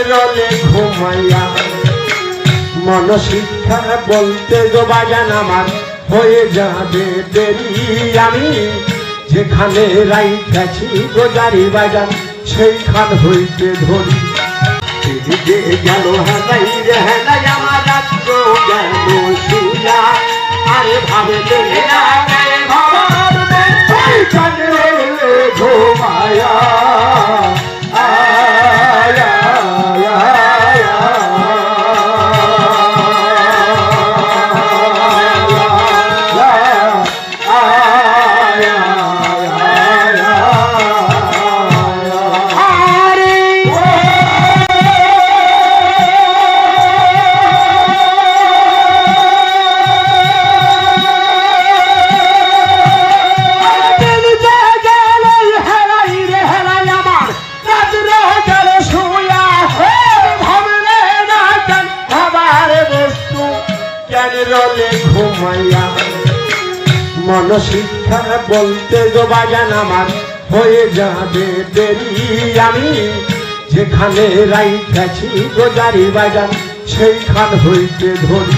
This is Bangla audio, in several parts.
রলে ঘুমাইয়া মন শিক্ষা বলতে গো বাজান আমার হয়ে যাবে দেরি। আমি যেখানে রাইখাছি গোজারি বাজান সেইখান হইতে ধরি। যে গেল হেলাই রে হেলাই আমার রাত্র গেল শুয়া। আরে ভাবে ঘুমায়া রলে ঘুমাইয়া মন শিক্ষা বলতে গো বাজান আমার হয়ে যাবে দেরি। আমি যেখানে রাইখাছি গোজারি বাজান সেইখান হইতে ধরি।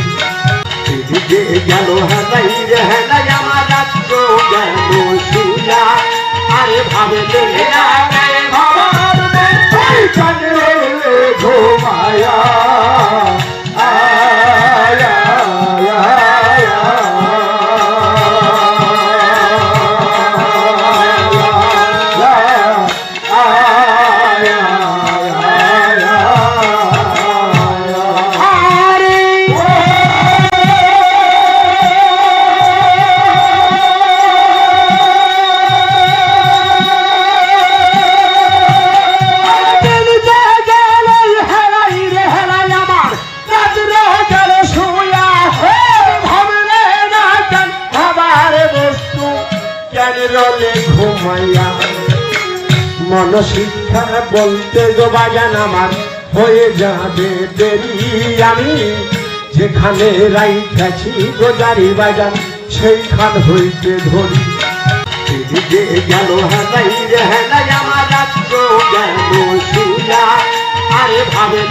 যে গেল হেলাই রে হেলাই আমার রাত্র গেল শুয়া। আরে ভাবে ঘুমায়া রলে ঘুমাইয়া মন শিক্ষা বলতে গো বাজান আমার হয়ে যাবে দেরি। আমি যেখানে রাইখাছি গোজারি বাজান সেইখান হইতে ধরি। যে গেল হেলাই রে হেলাই আমার রাত্র গেল শুয়া। আরে ভাবে